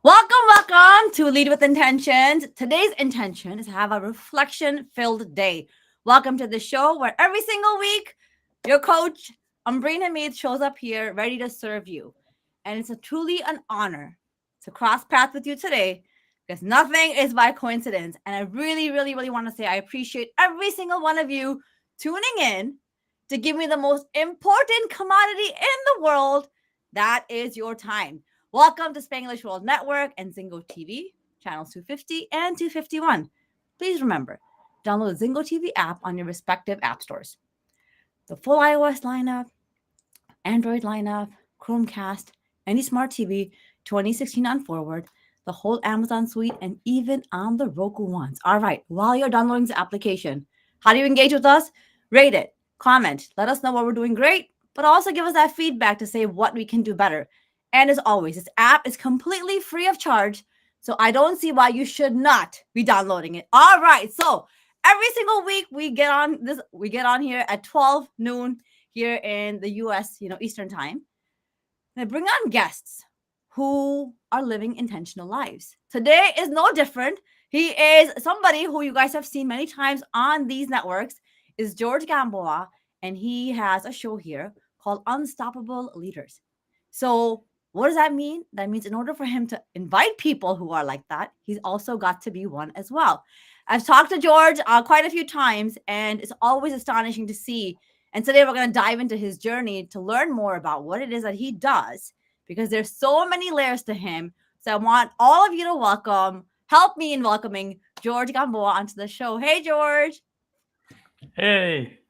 Welcome to Lead with Intentions. Today's intention is to have a reflection-filled day. Welcome to the show where every single week, your coach, Ambereen Hameed, shows up here ready to serve you. And it's truly an honor to cross paths with you today because nothing is by coincidence. And I really want to say I appreciate every single one of you tuning in to give me the most important commodity in the world. That is your time. Welcome to Spanglish World Network and Zingo TV, channels 250 and 251. Please remember, download the Zingo TV app on your respective app stores. The full iOS lineup, Android lineup, Chromecast, any smart TV, 2016 on forward, the whole Amazon suite, and even on the Roku ones. All right, while you're downloading the application, how do you engage with us? Rate it, comment, let us know what we're doing great, but also give us that feedback to say what we can do better. And as always, this app is completely free of charge, so I don't see why you should not be downloading it. All right, so every single week we get on here at 12 noon here in the US, Eastern time. And I bring on guests who are living intentional lives. Today is no different. He is somebody who you guys have seen many times on these networks, is Jorge Gamboa, and he has a show here called Unstoppable Leaders. So what does that mean? That means in order for him to invite people who are like that, he's also got to be one as well. I've talked to George quite a few times, and it's always astonishing to see. And today we're going to dive into his journey to learn more about what it is that he does, because there's so many layers to him. So I want all of you to help me in welcoming Jorge Gamboa onto the show. Hey, George. Hey,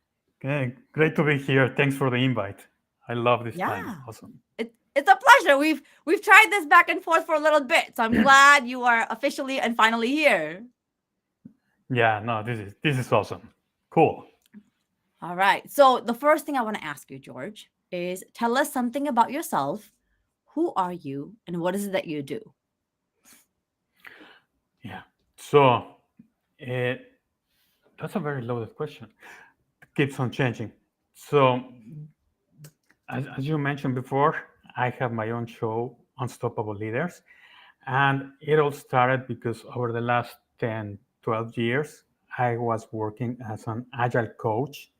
great to be here. Thanks for the invite. I love this time. Awesome. It's a pleasure. We've tried this back and forth for a little bit, so I'm glad you are officially and finally here. Yeah, no, this is awesome. Cool. All right. So the first thing I want to ask you, George, is tell us something about yourself. Who are you, and what is it that you do? Yeah. So that's a very loaded question. It keeps on changing. So as you mentioned before, I have my own show, Unstoppable Leaders. And it all started because over the last 10, 12 years, I was working as an agile coach,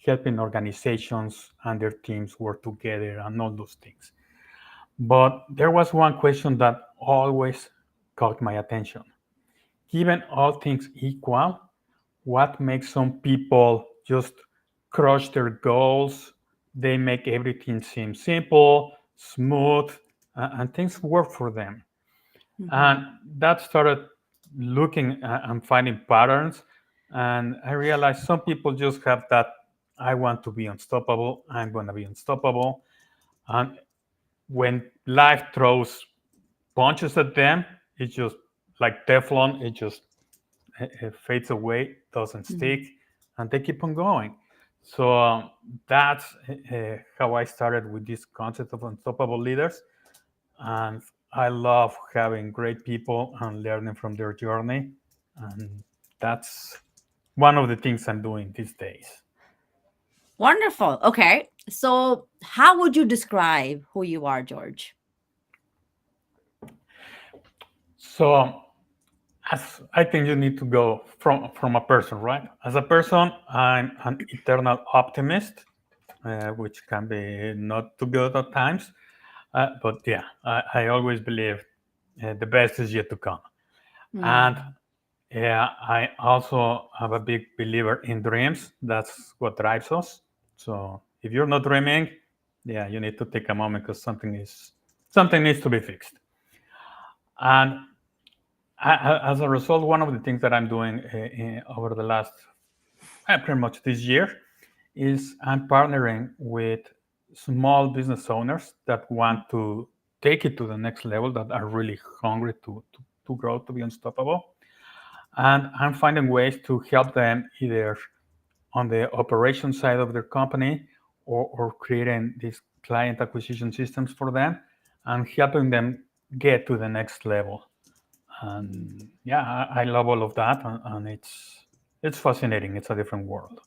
helping organizations and their teams work together and all those things. But there was one question that always caught my attention. Given all things equal, what makes some people just crush their goals? They make everything seem simple, smooth, and things work for them. Mhm. And that started looking and finding patterns. And I realized some people just have that I want to be unstoppable, I'm going to be unstoppable. And when life throws punches at them, it's just like Teflon, it fades away, doesn't stick, and they keep on going. So that's how I started with this concept of unstoppable leaders. And I love having great people and learning from their journey. And that's one of the things I'm doing these days. Wonderful. Okay. So how would you describe who you are, George? So as I think you need to go from a person, right? As a person, I'm an eternal optimist, which can be not too good at times. But yeah, I always believe the best is yet to come. And yeah, I also am a big believer in dreams. That's what drives us. So if you're not dreaming, yeah, you need to take a moment because something needs to be fixed. And as a result, one of the things that I'm doing over the last pretty much this year is I'm partnering with small business owners that want to take it to the next level, that are really hungry to grow, to be unstoppable. And I'm finding ways to help them either on the operation side of their company, or creating these client acquisition systems for them and helping them get to the next level. And yeah, I love all of that, and it's fascinating. It's a different world.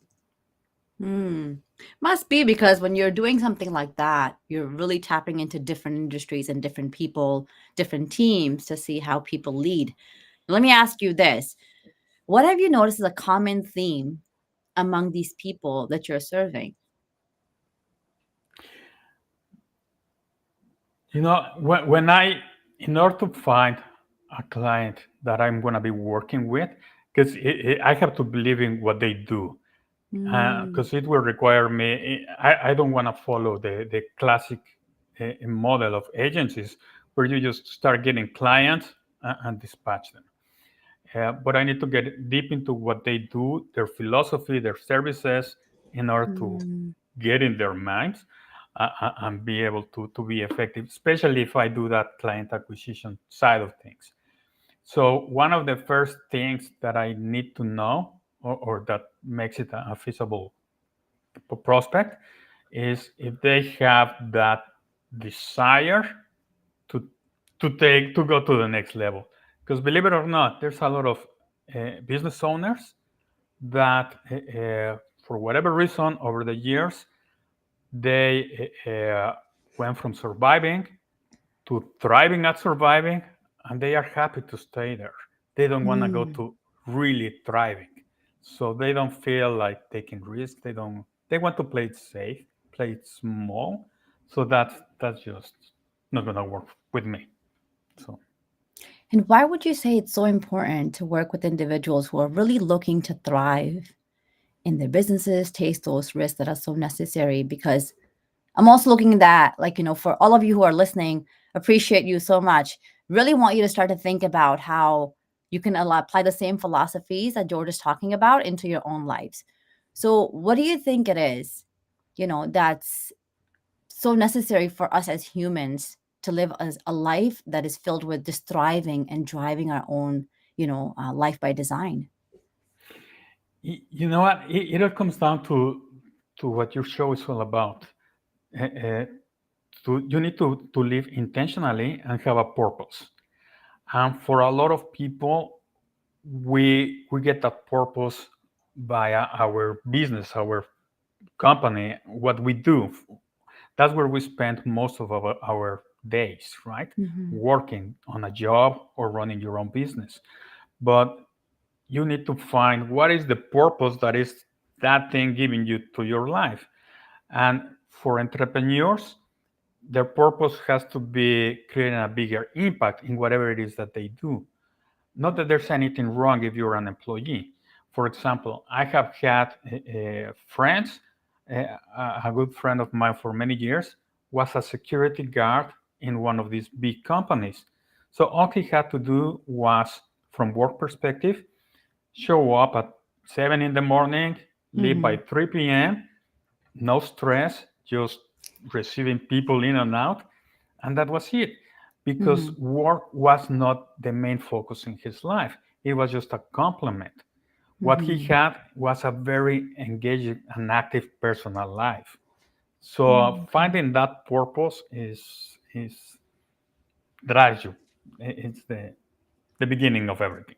Hmm. Must be because when you're doing something like that, you're really tapping into different industries and different people, different teams to see how people lead. Let me ask you this. What have you noticed is a common theme among these people that you're serving? When I, in order to find a client that I'm going to be working with, because I have to believe in what they do, Mm, because it will require me. I don't want to follow the classic model of agencies where you just start getting clients and dispatch them. But I need to get deep into what they do, their philosophy, their services, in order to mm, get in their minds and be able to be effective, especially if I do that client acquisition side of things. So one of the first things that I need to know, or that makes it a feasible prospect, is if they have that desire to to go to the next level. Because believe it or not, there's a lot of business owners that, for whatever reason, over the years, they went from surviving to thriving at surviving, and they are happy to stay there. They don't want to go mm. to really thriving, so they don't feel like taking risks. They don't. They want to play it safe, play it small. So that's just not gonna work with me. So And why would you say it's so important to work with individuals who are really looking to thrive in their businesses, take those risks that are so necessary? Because I'm also looking at that, like, for all of you who are listening, appreciate you so much. Really want you to start to think about how you can apply the same philosophies that George is talking about into your own lives. So, what do you think it is, that's so necessary for us as humans to live as a life that is filled with just thriving and driving our own, life by design? you know what? It all comes down to what your show is all about. Uh, uh, you need to live intentionally and have a purpose. And for a lot of people, we get that purpose by our business, our company, what we do. That's where we spend most of our days, right? Hmm. Working on a job or running your own business. But you need to find what is the purpose that is that thing giving you to your life. And for entrepreneurs, their purpose has to be creating a bigger impact in whatever it is that they do. Not that there's anything wrong if you're an employee. For example, I have had friends. A good friend of mine for many years was a security guard in one of these big companies. So all he had to do was, from work perspective, show up at 7 in the morning, leave by Hmm. 3 p.m., no stress, just receiving people in and out. And that was it. Because Hmm. work was not the main focus in his life, it was just a complement. What he Hmm. had was a very engaged and active personal life. So Okay. finding that purpose is drives you. It's the beginning of everything.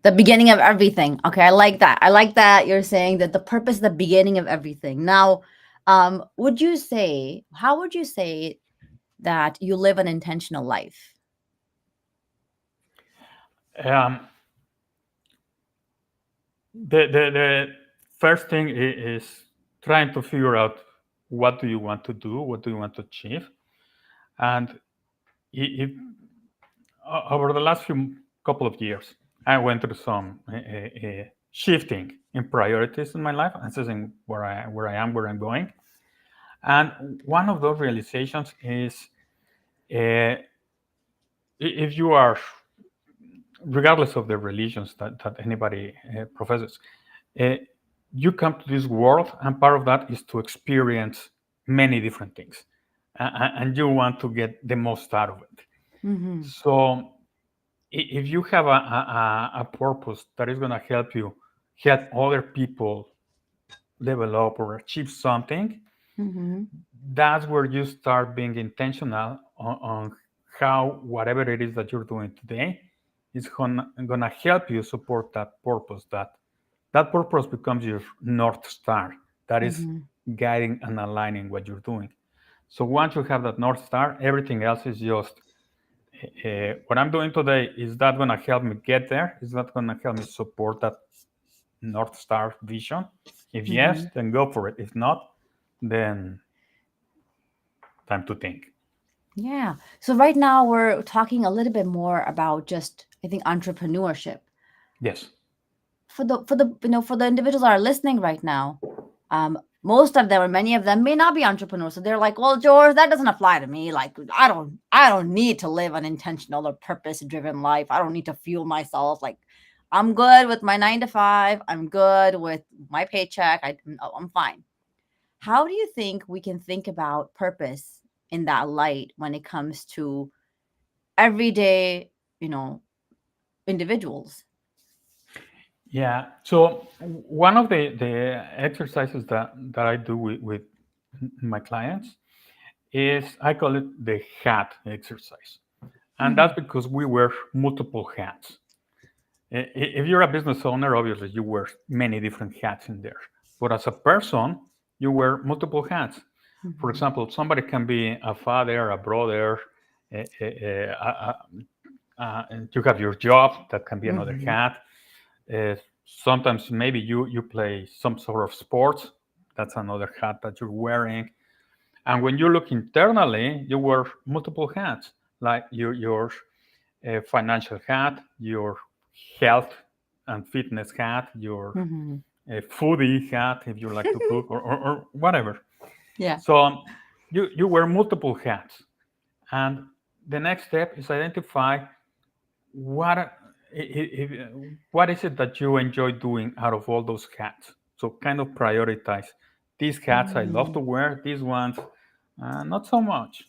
The beginning of everything. Okay, I like that. I like that you're saying that the purpose is the beginning of everything. Now, how would you say that you live an intentional life? Um, the first thing is trying to figure out what do you want to do, what do you want to achieve, and if over the last few couple of years, I went through some shifting in priorities in my life, assessing where I am, where I'm going, and one of those realizations is uh, if you are, regardless of the religions that anybody professes, uh, you come to this world, and part of that is to experience many different things, and you want to get the most out of it. Mm-hmm. So if you have a purpose that is going to help you help other people develop or achieve something, Mm-hmm. that's where you start being intentional on how whatever it is that you're doing today is gonna help you support that purpose. That purpose becomes your north star. That is Mm-hmm. guiding and aligning what you're doing. So once you have that north star, everything else is just what I'm doing today. Is that gonna help me get there? Is that gonna help me support that north star vision? If yes, Mm-hmm. then go for it. If not, then time to think. Yeah. So right now we're talking a little bit more about just, I think, entrepreneurship. Yes. For the individuals that are listening right now, most of them or many of them may not be entrepreneurs. So they're like, well, George, that doesn't apply to me. Like I don't need to live an intentional or purpose driven life. I don't need to fuel myself. Like I'm good with my 9 to 5. I'm good with my paycheck. I'm fine. How do you think we can think about purpose in that light when it comes to everyday, you know, individuals? Yeah. So one of the exercises that I do with my clients is I call it the hat exercise. And Mm-hmm. that's because we wear multiple hats. If you're a business owner, obviously you wear many different hats in there. But as a person, you wear multiple hats. For Mm-hmm. example, somebody can be a father, a brother, and you have your job, that can be another Mm-hmm. hat. Uh, Sometimes maybe you play some sort of sports, that's another hat that you're wearing. And when you look internally, you wear multiple hats, like your financial hat, your health and fitness hat, your Mm-hmm. foodie hat if you like to cook or whatever. Yeah. So you wear multiple hats. And the next step is identify what what is it that you enjoy doing out of all those hats. So kind of prioritize these hats I love Mm-hmm. to wear, these ones not so much.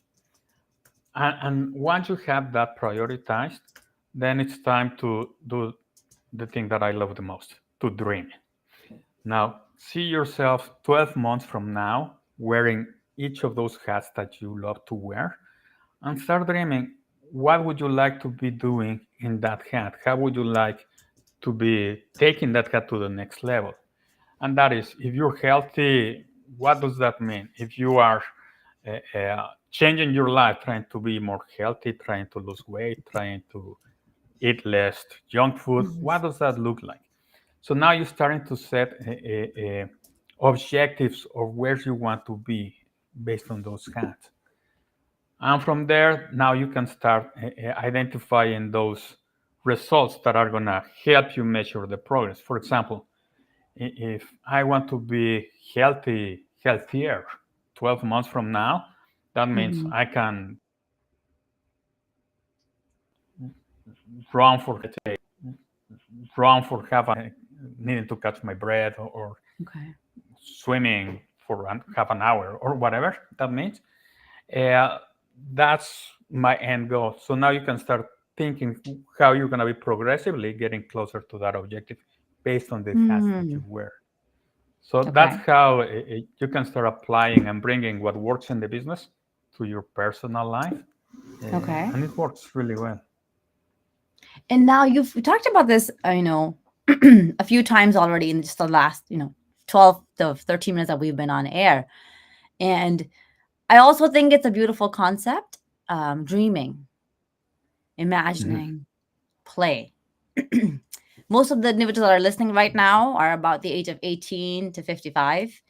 And once you have that prioritized, then it's time to do the thing that I love the most, to dream. Now, see yourself 12 months from now wearing each of those hats that you love to wear and start dreaming, what would you like to be doing in that hat? How would you like to be taking that hat to the next level? And that is, if you're healthy, what does that mean? If you are changing your life, trying to be more healthy, trying to lose weight, trying to eat less junk food, Mm-hmm. what does that look like? So now you're starting to set objectives of where you want to be based on those hats. And from there, now you can start identifying those results that are going to help you measure the progress. For example, if I want to be healthier 12 months from now, that means Mm-hmm. I can run for run for half an needing to catch my breath or Okay. swimming for half an hour or whatever that means. Uh, that's my end goal. So now you can start thinking how you're going to be progressively getting closer to that objective based on the hats that Mm. you wear. So that's Okay. how you can start applying and bringing what works in the business to your personal life, Okay. and it works really well. And now you've talked about this, a few times already in just the last, 12 to 13 minutes that we've been on air. And I also think it's a beautiful concept. Dreaming, Mhm. imagining, play. Most of the individuals that are listening right now are about the age of 18 to 55.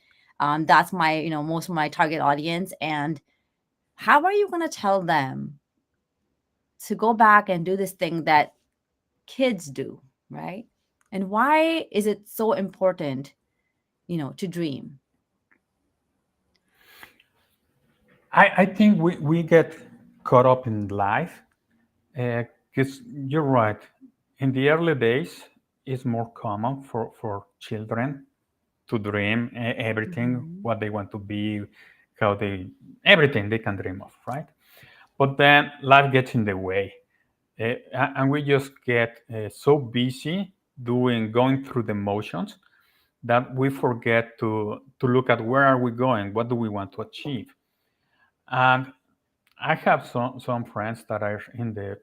That's my, most of my target audience. And how are you going to tell them to go back and do this thing that kids do, right? And why is it so important, to dream? I think we get caught up in life because you're right. In the early days, it's more common for children to dream everything, Mhm. what they want to be, how they, everything they can dream of, right? But then life gets in the way. And we just get so busy going through the motions that we forget to look at where are we going, what do we want to achieve. And I have some friends that are in the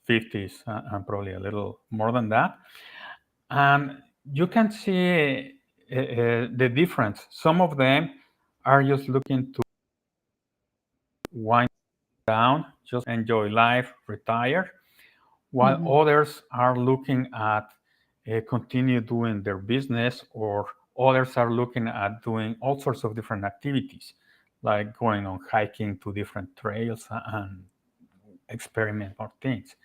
50s and probably a little more than that. And you can see the difference. Some of them are just looking to wind down, just enjoy life, retire, while Mhm. others are looking at continue doing their business, or others are looking at doing all sorts of different activities, like going on hiking to different trails and experiment more things.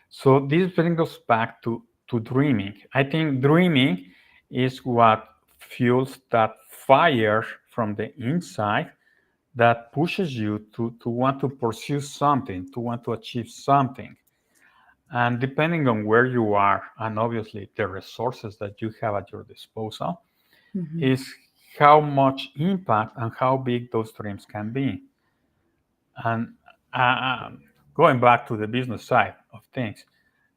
So this brings us back to dreaming. I think dreaming is what fuels that fire from the inside that pushes you to want to pursue something, to want to achieve something. And depending on where you are, and obviously the resources that you have at your disposal, Mhm. is how much impact and how big those dreams can be. And going back to the business side of things,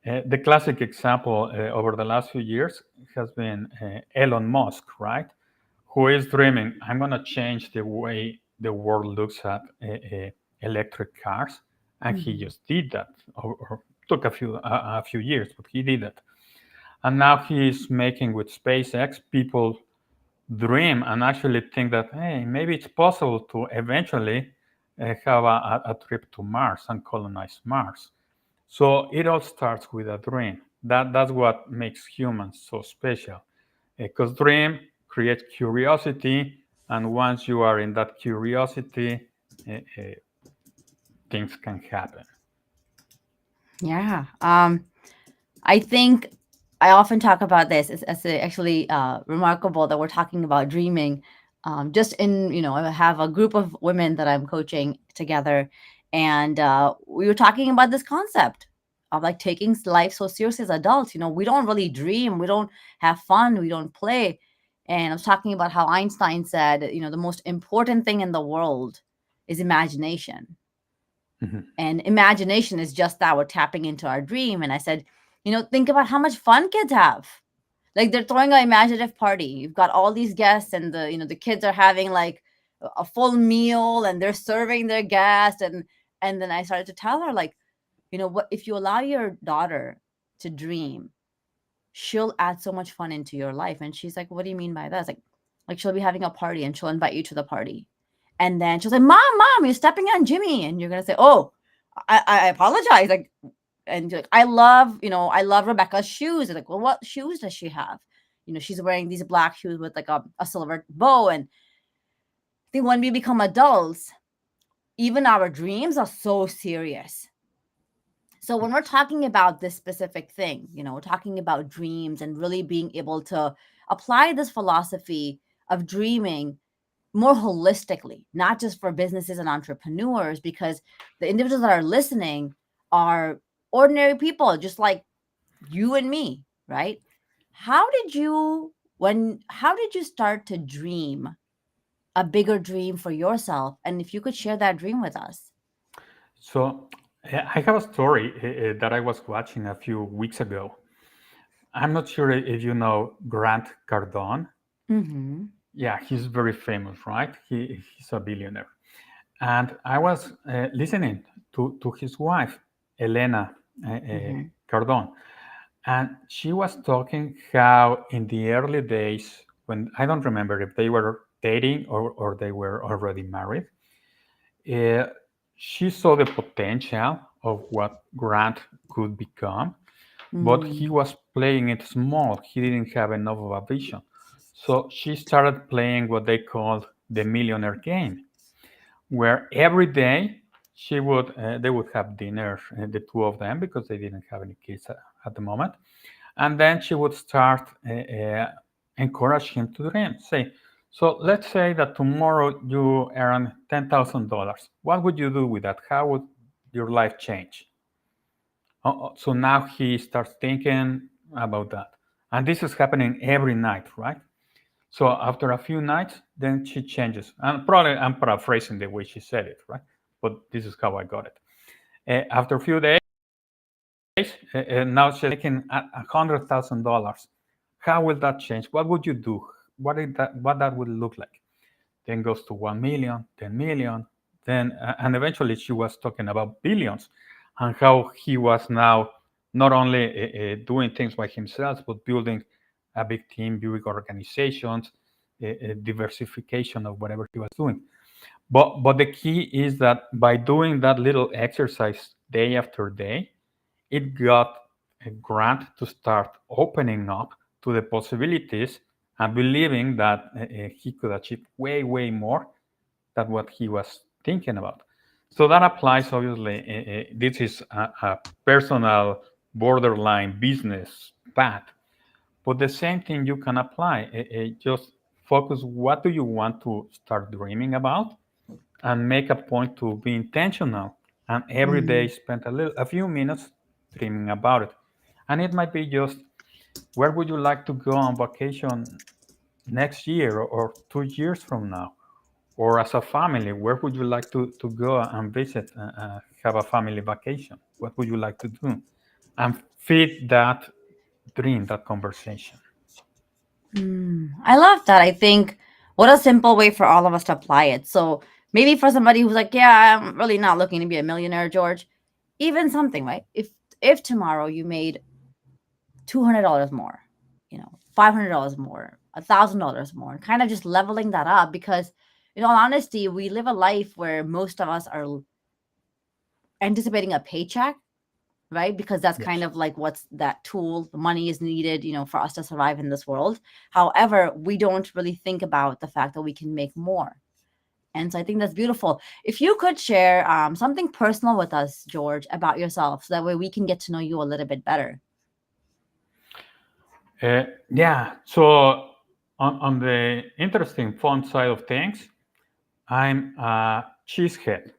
the classic example over the last few years has been Elon Musk, right? Who is dreaming, I'm going to change the way the world looks at electric cars. And he Mhm. just did that, or took a few years, but he did it. And now he's making with SpaceX, people dream and actually think that, hey, maybe it's possible to eventually have a trip to Mars and colonize Mars. So it all starts with a dream. That's what makes humans so special. Because dream creates curiosity, and once you are in that curiosity, uh, uh, things can happen. Yeah. I think I often talk about this as actually remarkable that we're talking about dreaming. Just in, I have a group of women that I'm coaching together, and we were talking about this concept of like taking life so serious as adults. We don't really dream, we don't have fun, we don't play. And I was talking about how Einstein said, the most important thing in the world is imagination, Mhm. and imagination is just that, we're tapping into our dream. And I said, think about how much fun kids have. Like, they're throwing an imaginative party, you've got all these guests, and the kids are having like a full meal, and they're serving their guests. And then I started to tell her, like, what if you allow your daughter to dream, she'll add so much fun into your life. And she's like, what do you mean by that? It's like she'll be having a party, and she'll invite you to the party, and then she'll say, mom, you're stepping on Jimmy. And you're gonna say, oh, I apologize. Like, and you're like, I love Rebecca's shoes. And like, well, what shoes does she have? She's wearing these black shoes with like a silver bow. And I think when we become adults, even our dreams are so serious. So when we're talking about this specific thing, we're talking about dreams and really being able to apply this philosophy of dreaming more holistically, not just for businesses and entrepreneurs, because the individuals that are listening are ordinary people, just like you and me, right? How did you start to dream a bigger dream for yourself? And if you could share that dream with us. So I have a story that I was watching a few weeks ago. I'm not sure if you know Grant Cardone. Mm-hmm. Yeah, he's very famous, right? He's a billionaire. And I was listening to his wife, Elena Mm-hmm. Cardone, and she was talking how in the early days, when I don't remember if they were dating or they were already married, uh, she saw the potential of what Grant could become, but he Mm-hmm. was playing it small. He didn't have enough of a vision. So she started playing what they called the millionaire game, where every day they would have dinner, the two of them, because they didn't have any kids at the moment, and then she would start encourage him to dream. Say, so let's say that tomorrow you earn $10,000. What would you do with that? How would your life change? So now he starts thinking about that, and this is happening every night, right? So after a few nights, then she changes. And probably I'm paraphrasing the way she said it, right? But this is how I got it. After a few days, now she's making $100,000. How will that change? What would you do? What that would look like? Then goes to 1 million, 10 million, then and eventually she was talking about billions. and how he was now not only doing things by himself, but building a big team, big organizations, diversification of whatever he was doing. But the key is that by doing that little exercise day after day, it got a grant to start opening up to the possibilities and believing that he could achieve way, way more than what he was thinking about. So that applies, obviously. This is a personal borderline business path. But the same thing you can apply. Just focus what do you want to start dreaming about and make a point to be intentional and every day Mm. spend a few minutes dreaming about it. And it might be just where would you like to go on vacation next year or 2 years from now? Or as a family, where would you like to go and visit, have a family vacation? What would you like to do? And feed that dream, that conversation. I love that. I think what a simple way for all of us to apply it. So maybe for somebody who's like, yeah, I'm really not looking to be a millionaire, George, even something, right? If tomorrow you made $200 more, $500 more, $1,000 more, and kind of just leveling that up because in all honesty, we live a life where most of us are anticipating a paycheck, right? Because that's kind Yes. of like what's that tool, the money is needed, for us to survive in this world. However, we don't really think about the fact that we can make more. And so I think that's beautiful. If you could share something personal with us, George, about yourself, so that way we can get to know you a little bit better. Yeah. So on the interesting fun side of things, I'm a cheesehead.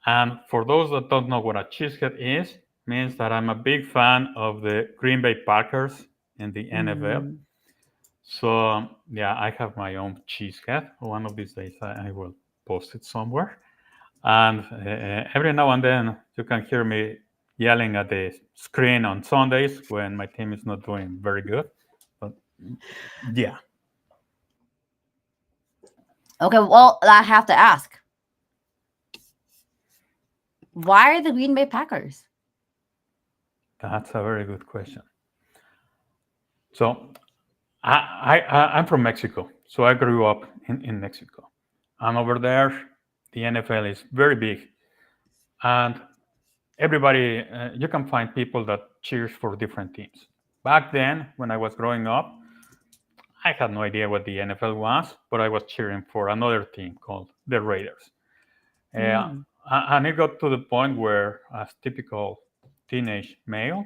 And for those that don't know what a cheesehead is, means that I'm a big fan of the Green Bay Packers in the NFL. Mm. So yeah, I have my own cheesehead. One of these days I will post it somewhere. And every now and then you can hear me yelling at the screen on Sundays when my team is not doing very good. But yeah, Okay, well, I have to ask, why are the Green Bay Packers? that's a very good question. So I'm from Mexico, so I grew up in Mexico. And over there, the NFL is very big. And everybody, you can find people that cheers for different teams. Back then, when I was growing up, I had no idea what the NFL was, but I was cheering for another team called the Raiders. Uh, Mm. and it got to the point where, as typical teenage male,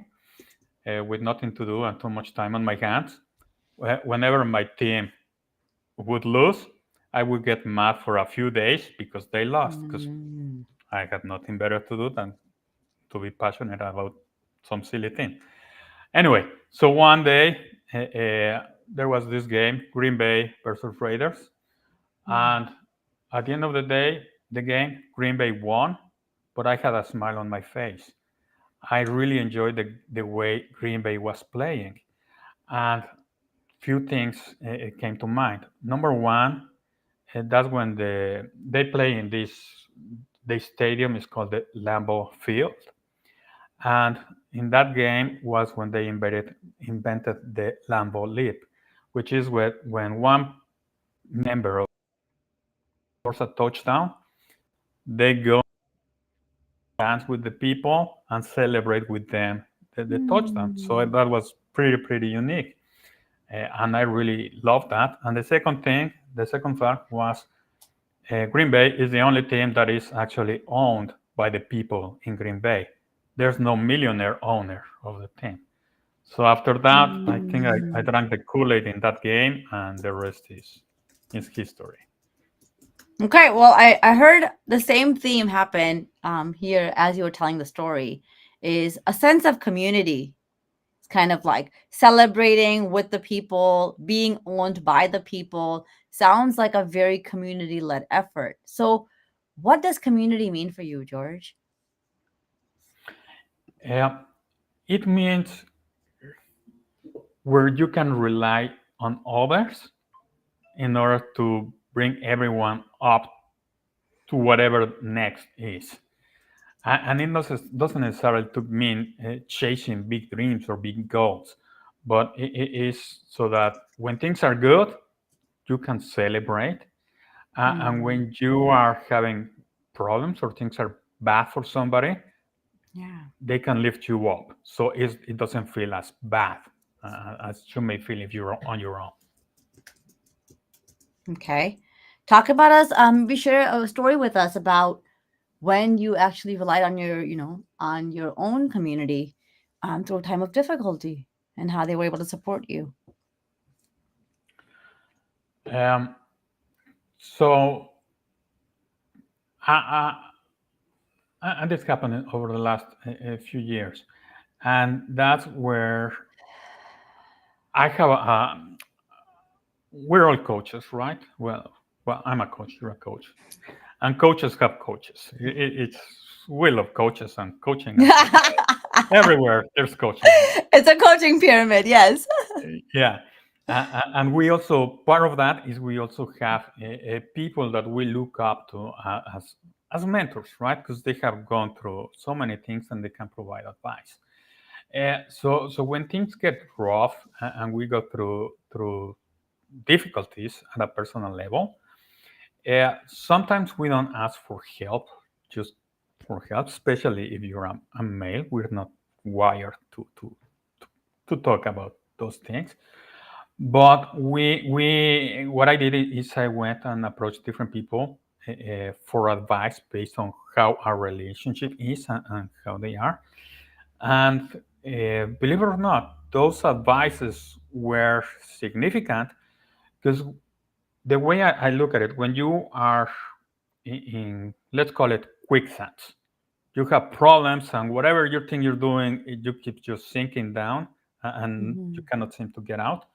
with nothing to do and too much time on my hands, whenever my team would lose, I would get mad for a few days because they lost, because Mm. I had nothing better to do than to be passionate about some silly thing. Anyway, so one day there was this game, Green Bay versus Raiders, Mm. and at the end of the day, the game, Green Bay won, but I had a smile on my face. I really enjoyed the way Green Bay was playing, and few things came to mind. Number one, that's when they play in the stadium is called the Lambeau Field, and in that game was when they invented the Lambeau Leap, which is when one member of scores a touchdown, they go dance with the people and celebrate with them the touchdown. So Mm. that was pretty unique, and I really loved that. And the second fact was Green Bay is the only team that is actually owned by the people in Green Bay. There's no millionaire owner of the team. So after that, I think I Mm. drank the Kool-Aid in that game, and the rest is history. Okay, well, I heard the same theme happen here as you were telling the story, is a sense of community. It's kind of like celebrating with the people, being owned by the people. Sounds like a very community-led effort. So, what does community mean for you, George? Uh, it means where you can rely on others in order to bring everyone up to whatever next is. And it doesn't necessarily to mean chasing big dreams or big goals, but it is so that when things are good, you can celebrate. And Mm, when you are having problems or things are bad for somebody, yeah. they can lift you up. So it doesn't feel as bad as you may feel if you're on your own. Okay. Talk about us. Be share a story with us about when you actually relied on your, on your own community, through a time of difficulty, and how they were able to support you. Um, so, and this happened over the last few years. And that's where I have we're all coaches, right? Well, I'm a coach, you're a coach. And coaches have coaches. It's we love coaches and coaching as well. Everywhere there's coaching. It's a coaching pyramid, yes. Yeah. And we also, part of that is we also have people that we look up to as mentors, right? Because they have gone through so many things and they can provide advice. So when things get rough and we go through difficulties at a personal level, sometimes we don't ask for help, just for help, especially if you're a male. We're not wired to talk about those things. But we what I did is I went and approached different people for advice based on how our relationship is and how they are. And believe it or not, those advices were significant because the way I look at it, when you are let's call it quicksand, you have problems and whatever you think you're doing, you keep just sinking down and you Hmm. cannot seem to get out.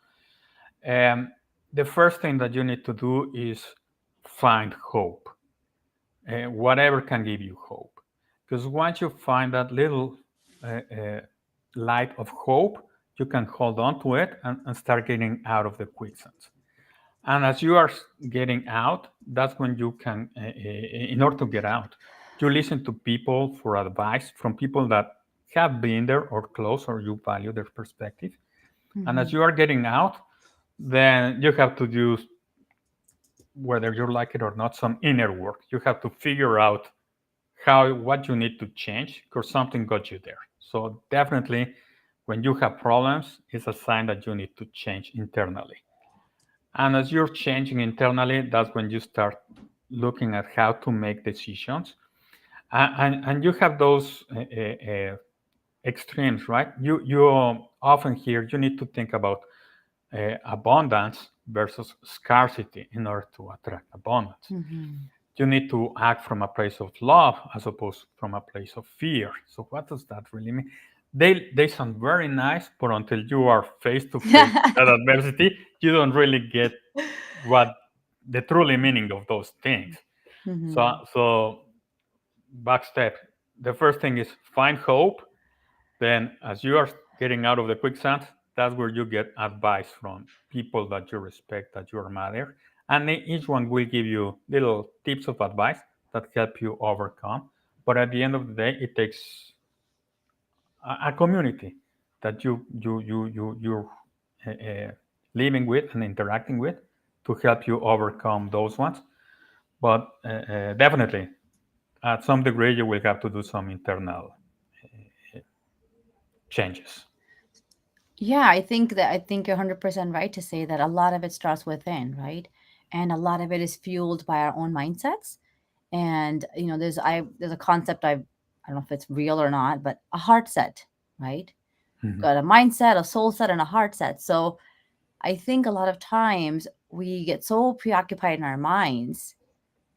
Um, the first thing that you need to do is find hope, whatever can give you hope. Because once you find that little light of hope, you can hold on to it and start getting out of the quicksand. And as you are getting out, that's when you can, in order to get out, you listen to people for advice from people that have been there or close or you value their perspective. And as Hmm. you are getting out, then you have to do, whether you like it or not, some inner work. You have to figure out what you need to change because something got you there. So definitely when you have problems, it's a sign that you need to change internally. And as you're changing internally, that's when you start looking at how to make decisions. And you have those extremes, right? You often hear you need to think about abundance versus scarcity in order to attract abundance. Hmm. You need to act from a place of love as opposed from a place of fear. So what does that really mean? They sound very nice, but until you are face to face with that adversity, you don't really get what the truly meaning of those things. So Hmm. so back step. The first thing is find hope. Then as you are getting out of the quicksand, that's where you get advice from people that you respect, that you admire. And each one will give you little tips of advice that help you overcome. But at the end of the day, it takes a community that you're living with and interacting with to help you overcome those ones. But definitely, at some degree, you will have to do some internal changes. Yeah, I think you're 100% right to say that a lot of it starts within, right? And a lot of it is fueled by our own mindsets. And there's a concept I don't know if it's real or not, but a heart set, right? Mhm. Got a mindset, a soul set, and a heart set. So I think a lot of times we get so preoccupied in our minds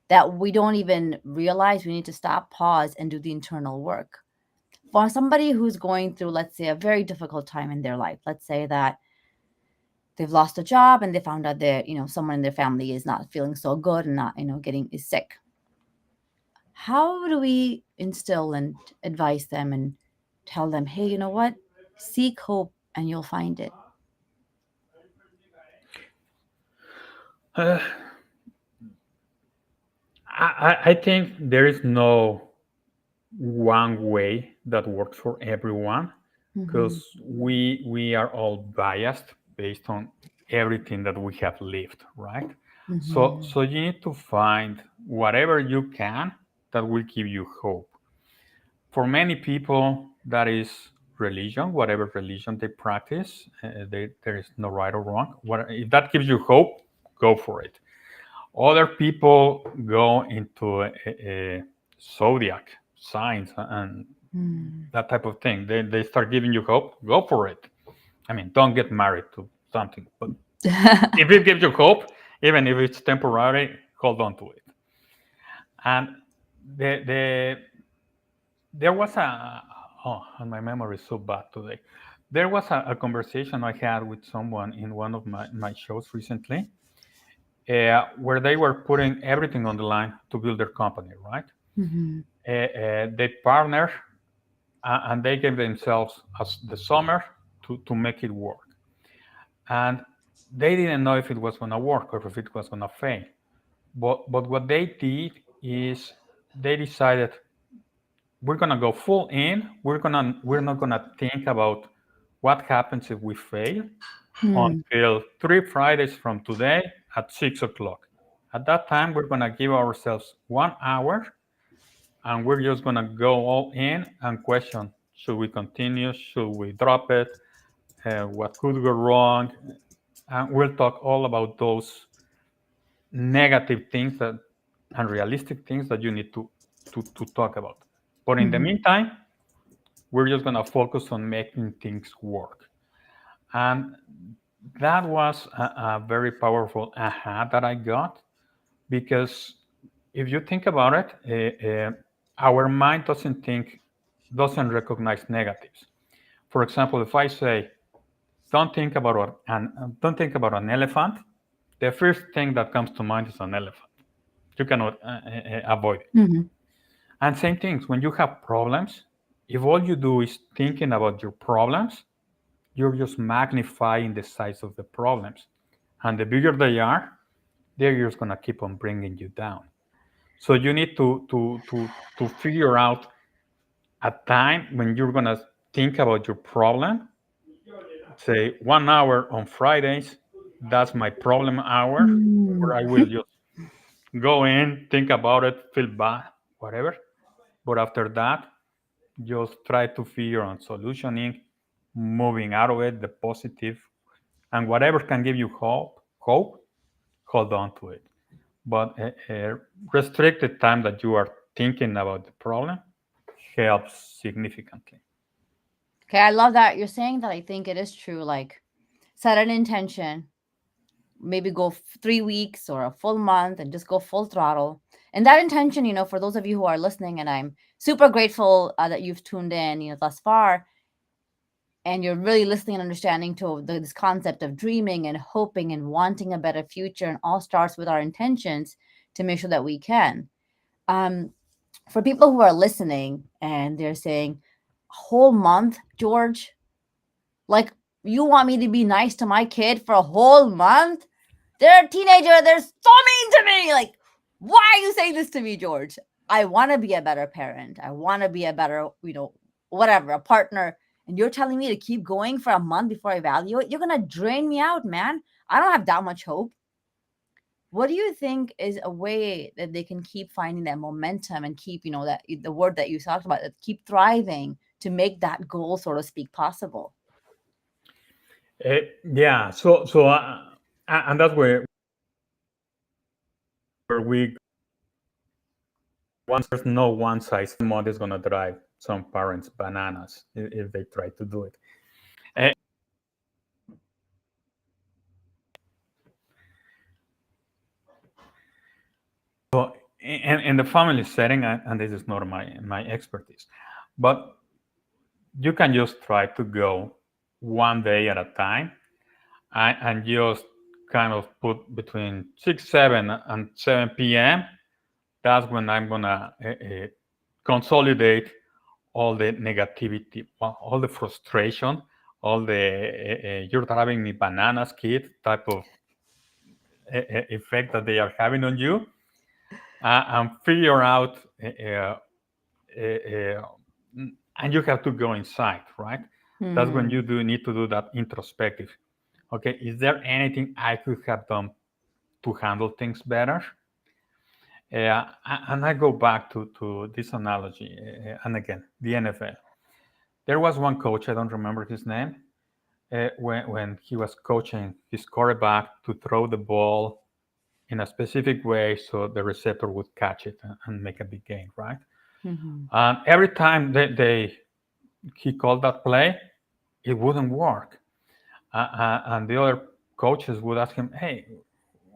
that we don't even realize we need to stop, pause, and do the internal work. For somebody who's going through, let's say, a very difficult time in their life, let's say that they've lost a job and they found out that someone in their family is not feeling so good and not getting is sick. How do we instill and advise them and tell them, hey, you know what, seek hope and you'll find it? Uh, I think there is no one way that works for everyone, Mm-hmm. because we are all biased based on everything that we have lived, right? Mm-hmm. So you need to find whatever you can that will give you hope. For many people, that is religion, whatever religion they practice. There is no right or wrong. If that gives you hope, go for it. Other people go into a zodiac signs and Mm. that type of thing. They start giving you hope, go for it. I mean, don't get married to something, but if it gives you hope, even if it's temporary, hold on to it. And the there was a and my memory is so bad today. There was a conversation I had with someone in one of my shows recently, where they were putting everything on the line to build their company, right? Mm-hmm. They partnered, and they gave themselves as the summer to make it work. And they didn't know if it was going to work or if it was going to fail. But what they did is they decided we're going to go full in. We're not going to think about what happens if we fail Mm. until 3 Fridays from today at 6 o'clock. At that time, we're going to give ourselves 1 hour, and we're just going to go all in and question, should we continue? Should we drop it? What could go wrong? And we'll talk all about those negative things that and realistic things that you need to talk about. But in the Mm-hmm. meantime, we're just going to focus on making things work. And that was a very powerful aha that I got, because if you think about it, our mind doesn't recognize negatives. For example, if I say, don't think about an elephant, the first thing that comes to mind is an elephant. You cannot avoid it. Mm-hmm. And same things, when you have problems, if all you do is thinking about your problems, you're just magnifying the size of the problems. And the bigger they are, they're just gonna keep on bringing you down. So you need to figure out a time when you're gonna think about your problem. Say 1 hour on Fridays, that's my problem hour, where I will just go in, think about it, feel bad, whatever. But after that, just try to figure on solutioning, moving out of it, the positive, and whatever can give you hope, hold on to it. But restrict the time that you are thinking about the problem helps significantly. Okay, I love that you're saying that. I think it is true. Like, set an intention, maybe go 3 weeks or a full month and just go full throttle. And that intention, for those of you who are listening, and I'm super grateful that you've tuned in, thus far, and you're really listening and understanding to this concept of dreaming and hoping and wanting a better future, and all starts with our intentions to make sure that we can. Um, for people who are listening and they're saying, a whole month, George, like, you want me to be nice to my kid for a whole month? They're a teenager. They're so mean to me. Like, why are you saying this to me, George? I want to be a better parent. I want to be a better, whatever, a partner. And you're telling me to keep going for a month before I evaluate? You're going to drain me out, man. I don't have that much hope. What do you think is a way that they can keep finding that momentum and keep, that the word that you talked about, that keep thriving to make that goal, so to speak, possible? Yeah, so and that's where we once there's no one size mod is gonna drive some parents bananas if they try to do it. Uh, so in the family setting, and this is not my expertise, but you can just try to go one day at a time, and just kind of put between 6, 7, and 7 p.m. That's when I'm gonna consolidate all the negativity, all the frustration, all the you're driving me bananas kid type of effect that they are having on you, and figure out and you have to go inside, right? That's when Hmm. you do need to do that introspective. Okay, is there anything I could have done to handle things better? And I go back to this analogy, and again, the NFL. There was one coach, I don't remember his name, when he was coaching his quarterback to throw the ball in a specific way so the receptor would catch it and make a big gain, right? Hmm. And every time he called that play, it wouldn't work. And the other coaches would ask him, "Hey,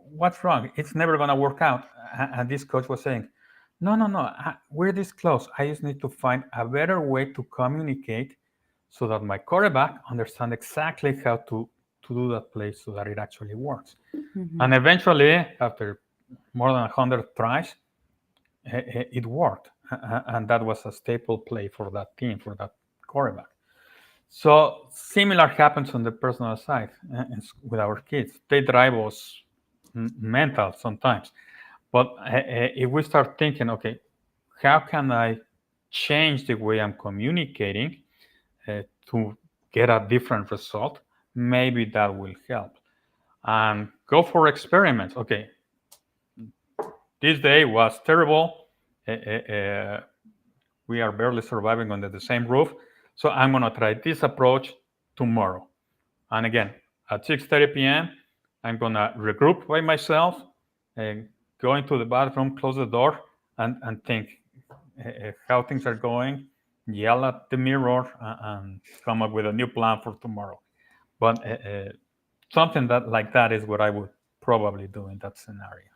what's wrong? It's never gonna work out." And this coach was saying, "No, no, no. We're this close. I just need to find a better way to communicate so that my quarterback understands exactly how to do that play so that it actually works." Hmm. And eventually, after more than 100 tries, it worked, and that was a staple play for that team, for that quarterback. So similar happens on the personal side with our kids. They drive us mental sometimes, but if we start thinking, okay, how can I change the way I'm communicating to get a different result? Maybe that will help. And go for experiments. Okay, this day was terrible. Uh, uh, uh, we are barely surviving under the same roof. So I'm going to try this approach tomorrow. And again, at 6:30 p.m., I'm going to regroup by myself and go into the bathroom, close the door, and think how things are going, yell at the mirror, and come up with a new plan for tomorrow. But something that like that is what I would probably do in that scenario.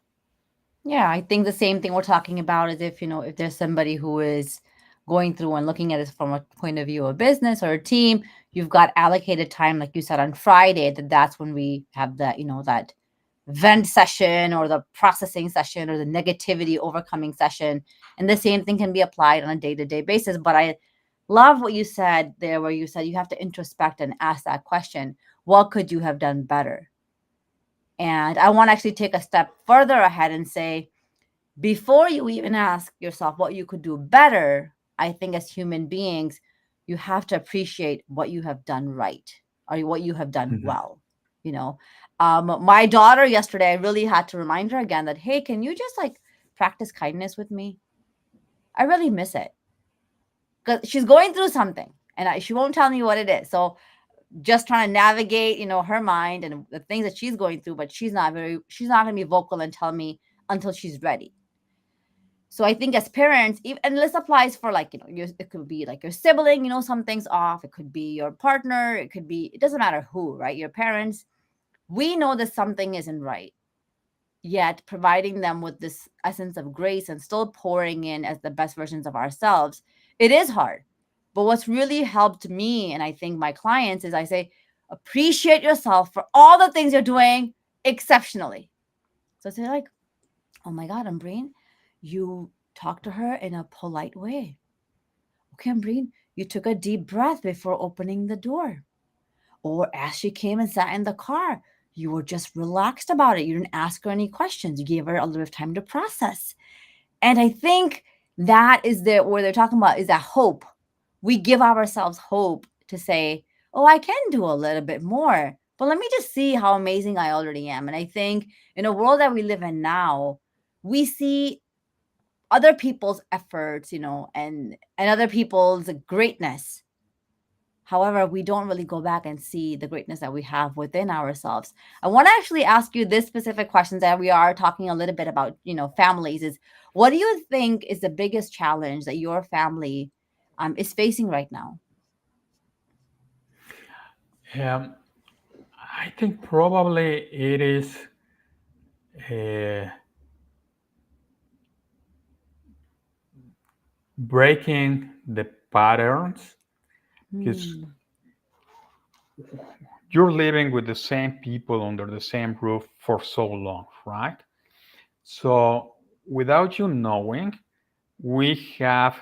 Yeah, I think the same thing we're talking about is if, if there's somebody who is going through and looking at it from a point of view of business or a team, you've got allocated time, like you said, on Friday, that's when we have that, that vent session or the processing session or the negativity overcoming session. And the same thing can be applied on a day-to-day basis. But I love what you said there, where you said you have to introspect and ask that question, what could you have done better? And I want to actually take a step further ahead and say, before you even ask yourself what you could do better, I think as human beings, you have to appreciate what you have done right or what you have done Mhm. well. You know, my daughter yesterday, I really had to remind her again that, hey, can you just like practice kindness with me? I really miss it because she's going through something and she won't tell me what it is. So just trying to navigate, her mind and the things that she's going through, but she's not going to be vocal and tell me until she's ready. So I think as parents, and this applies for like, it could be like your sibling, something's off. It could be your partner. It doesn't matter who, right? Your parents, we know that something isn't right. Yet providing them with this essence of grace and still pouring in as the best versions of ourselves, it is hard. But what's really helped me, and I think my clients, is I say, appreciate yourself for all the things you're doing exceptionally. So say like, oh my God, Ambreen, you talk to her in a polite way. Okay, Ambreen, you took a deep breath before opening the door. Or as she came and sat in the car, you were just relaxed about it. You didn't ask her any questions. You gave her a little bit of time to process. And I think that is where they're talking about is that hope. We give ourselves hope to say, oh, I can do a little bit more. But let me just see how amazing I already am. And I think in a world that we live in now, we see other people's efforts, and other people's greatness. However, we don't really go back and see the greatness that we have within ourselves. I want to actually ask you this specific question that we are talking a little bit about, families is what do you think is the biggest challenge that your family is facing right now? Um, I think probably it is uh, breaking the patterns because Hmm. you're living with the same people under the same roof for so long, right? So without you knowing, we have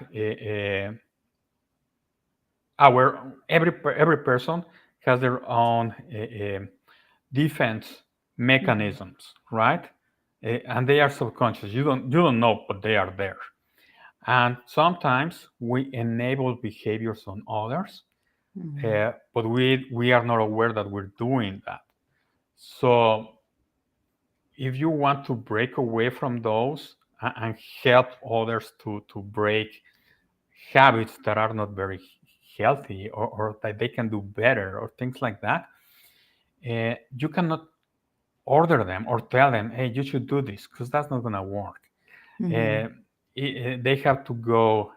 our every person has their own defense Hmm. mechanisms, right? And they are subconscious. You don't know, but they are there. And sometimes we enable behaviors on others, Mm-hmm. but we are not aware that we're doing that. So if you want to break away from those and help others to break habits that are not very healthy, or that they can do better or things like that, you cannot order them or tell them, hey, you should do this, because that's not going to work. Mm-hmm. uh, they have to go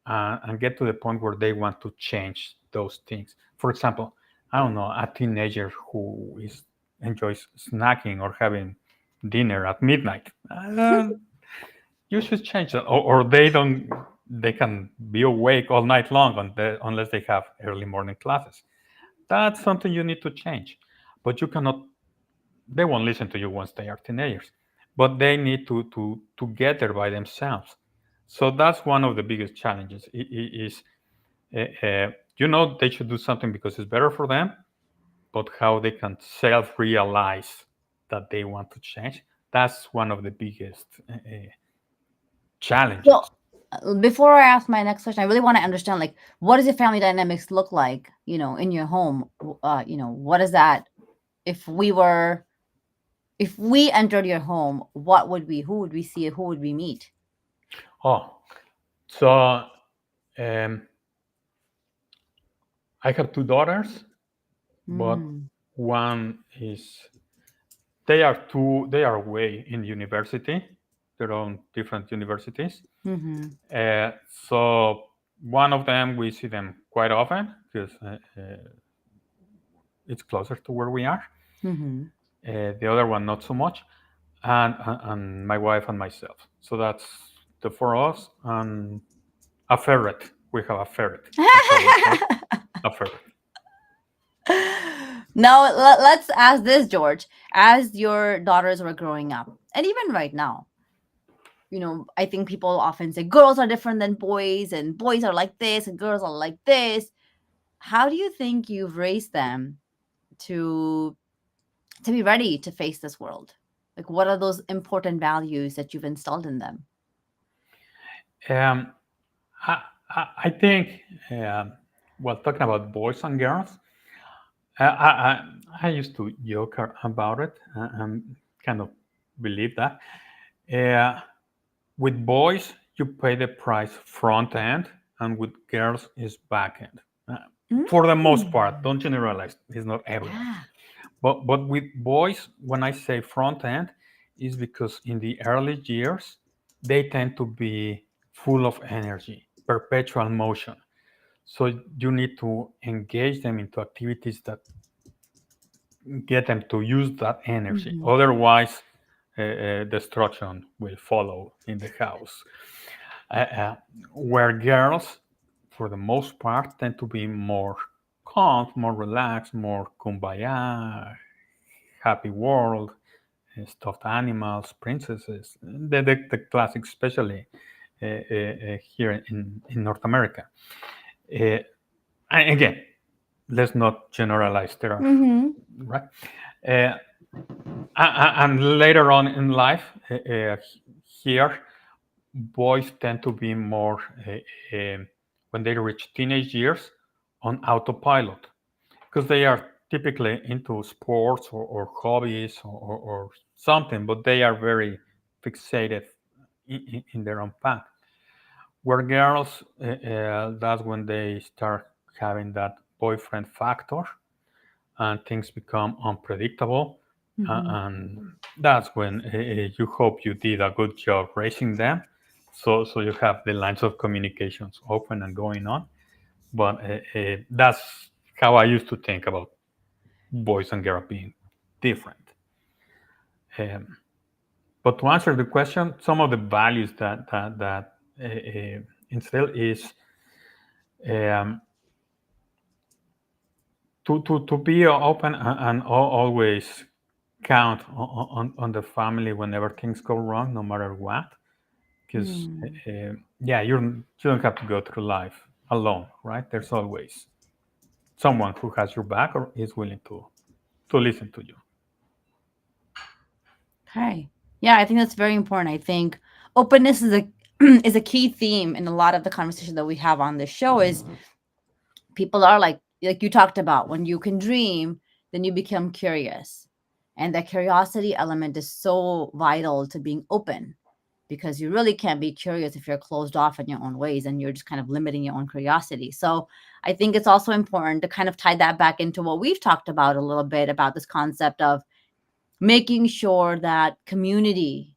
and get to the point where they want to change those things. For example, I don't know, a teenager who enjoys snacking or having dinner at midnight. You should change that, or they can be awake all night long unless they have early morning classes. That's something you need to change, but you cannot. They won't listen to you once they are teenagers, but they need to get there by themselves. So that's one of the biggest challenges. Is they should do something because it's better for them, but how they can self-realize that they want to change. That's one of the biggest So challenges. before I ask my next question, I really want to understand, like, what does your family dynamics look like, in your home? What is that? If we were, if we entered your home, who would we see? Who would we meet? Oh, so um, I have two daughters, but Mm, one is they are away in university. They're on different universities. mm-hmm. So one of them, we see them quite often because it's closer to where we are. Mm-hmm. The other one, not so much. And my wife and myself. So that's the four of us, and a ferret. We have a ferret. That's how we call it, a ferret. Now let's ask this, George. As your daughters were growing up, and even right now, I think people often say girls are different than boys, and boys are like this, and girls are like this. How do you think you've raised them to be ready to face this world? Like, what are those important values that you've installed in them? Um, I think, well, talking about boys and girls, I used to joke about it and kind of believe that. Uh, with boys, you pay the price front end, and with girls, is back end. For the most part, Mm. don't generalize. It's not everyone. Yeah. But with boys, when I say front end, is because in the early years, they tend to be full of energy, perpetual motion. So you need to engage them into activities that get them to use that energy. Hmm. Otherwise, destruction will follow in the house. Uh, uh, where girls, for the most part, tend to be more calm, more relaxed, more kumbaya, happy world, stuffed animals, princesses, the classics, especially here in North America. Uh, and again, let's not generalize. There are, Hmm. right? Uh, and later on in life, here, boys tend to be more, when they reach teenage years, on autopilot, because they are typically into sports or hobbies or something, but they are very fixated in their own path. Where girls, that's when they start having that boyfriend factor, and things become unpredictable. Hmm. And that's when you hope you did a good job raising them. So you have the lines of communications open and going on. But that's how I used to think about boys and girls being different. Um, but to answer the question, some of the values that instill is, um, to be open and always count on the family whenever things go wrong, no matter what. Because Mm. yeah, you don't have to go through life alone, right? There's always someone who has your back or is willing to listen to you. Okay. Yeah, I think that's very important. I think openness is is a key theme in a lot of the conversation that we have on this show is people are like you talked about, when you can dream, then you become curious. And that curiosity element is so vital to being open, because you really can't be curious if you're closed off in your own ways and you're just kind of limiting your own curiosity. So I think it's also important to kind of tie that back into what we've talked about a little bit about this concept of making sure that community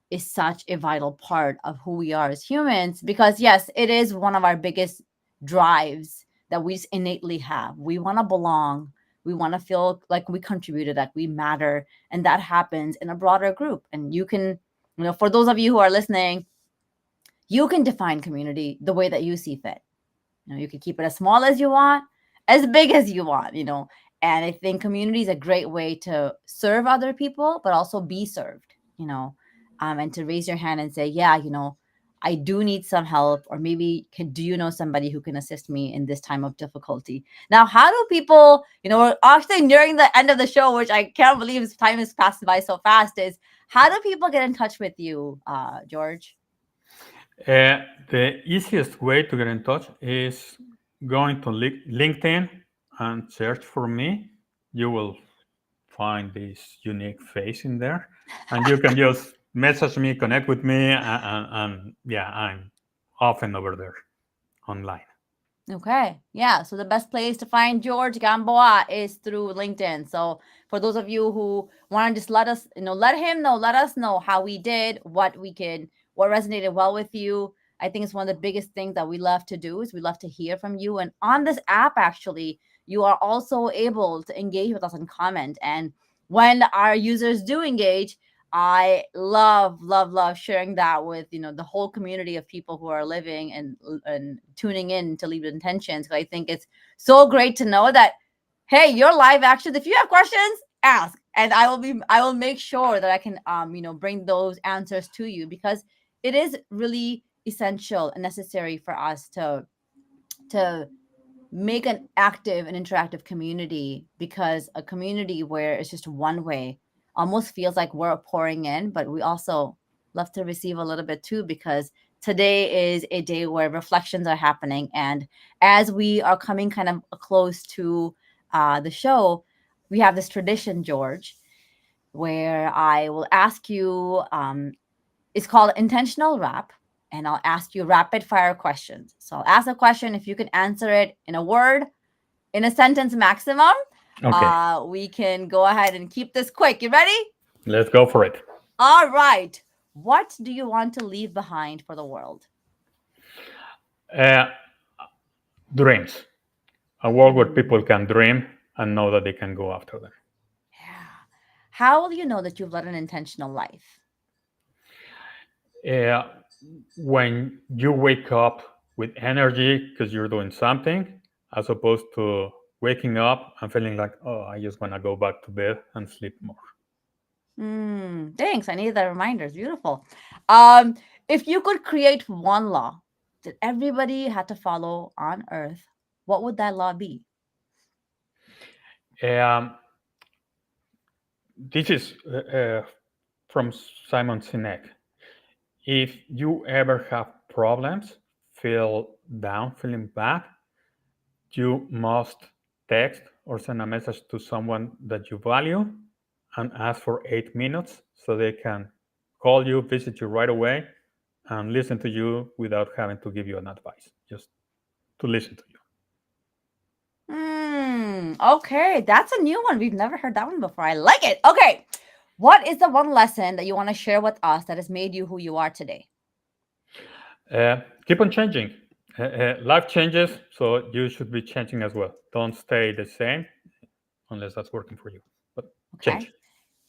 is such a vital part of who we are as humans, because yes, it is one of our biggest drives that we just innately have. We want to belong, we want to feel like we contributed, like we matter, and that happens in a broader group. And you can, for those of you who are listening, you can define community the way that you see fit. You can keep it as small as you want, as big as you want. And I think community is a great way to serve other people, but also be served, and to raise your hand and say, yeah, I do need some help, or maybe do you know somebody who can assist me in this time of difficulty? Now, how do people, we're actually nearing the end of the show, which I can't believe time has passed by so fast, is how do people get in touch with you, George? The easiest way to get in touch is going to LinkedIn and search for me. You will find this unique face in there, and you can just message me, connect with me, and yeah, I'm often over there online. Okay. Yeah. So the best place to find George Gamboa is through LinkedIn. So for those of you who want to just let us, let him know, let us know how we did, what resonated well with you. I think it's one of the biggest things that we love to do is we love to hear from you. And on this app, actually, you are also able to engage with us and comment. And when our users do engage, I love, love, love sharing that with the whole community of people who are living and tuning in to Leave Intentions. I think it's so great to know that, hey, your live actions. If you have questions, ask, and I will make sure that I can bring those answers to you, because it is really essential and necessary for us to make an active and interactive community, because a community where it's just one way almost feels like we're pouring in, but we also love to receive a little bit too, because today is a day where reflections are happening. And as we are coming kind of close to the show, we have this tradition, George, where I will ask you, it's called intentional wrap, and I'll ask you rapid fire questions. So I'll ask a question. If you can answer it in a word, in a sentence maximum, Okay, we can go ahead and keep this quick. You ready? let's go for it. All right. What do you want to leave behind for the world? Uh, Dreams. A world where Mm, people can dream and know that they can go after them. yeah. How will you know that you've led an intentional life? Uh, when you wake up with energy because you're doing something, as opposed to waking up and feeling like, oh, I just want to go back to bed and sleep more. Thanks. I needed that reminder. It's beautiful. Um, if you could create one law that everybody had to follow on Earth, what would that law be? Um, this is from Simon Sinek. If you ever have problems, feel down, feeling bad, you must text or send a message to someone that you value and ask for 8 minutes so they can call you, visit you right away, and listen to you without having to give you an advice, just to listen to you. Okay, that's a new one. We've never heard that one before. I like it. Okay, what is the one lesson that you want to share with us that has made you who you are today? Keep on changing. Life changes, so you should be changing as well. Don't stay the same unless that's working for you. But Okay. change.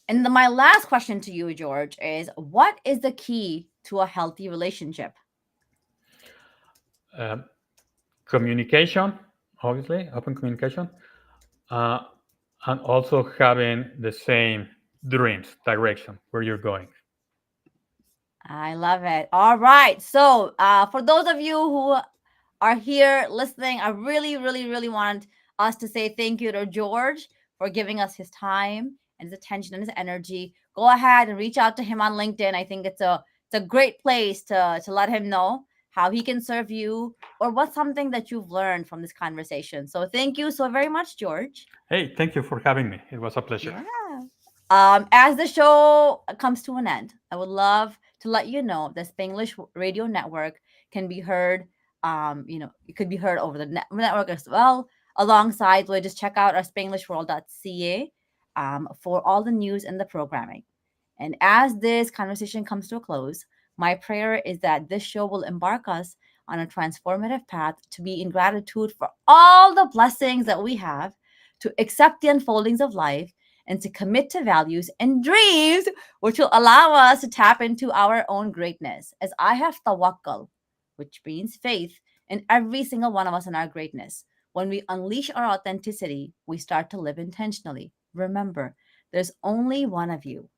And my last question to you, George, is what is the key to a healthy relationship? Um, Communication, obviously, open communication, uh, and also having the same dreams, direction, where you're going. I love it. All right. So, for those of you who are here listening, I really, really, really want us to say thank you to George for giving us his time and his attention and his energy. Go ahead and reach out to him on LinkedIn. I think it's it's a great place to let him know how he can serve you or what's something that you've learned from this conversation. So thank you so very much, George. Hey, thank you for having me. It was a pleasure. Yeah. As the show comes to an end, I would love to let you know the Spanglish Radio Network can be heard. It could be heard over the network as well. Alongside, we'll just check out our SpanglishWorld.ca for all the news and the programming. And as this conversation comes to a close, my prayer is that this show will embark us on a transformative path to be in gratitude for all the blessings that we have, to accept the unfoldings of life, and to commit to values and dreams which will allow us to tap into our own greatness. As I have tawakkul, which means faith, in every single one of us in our greatness. When we unleash our authenticity, we start to live intentionally. Remember, there's only one of you,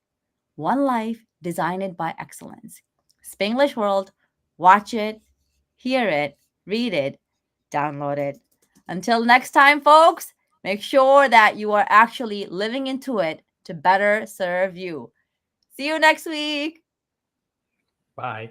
one life designed by excellence. Spanglish World, watch it, hear it, read it, download it. Until next time, folks, make sure that you are actually living into it to better serve you. See you next week. Bye.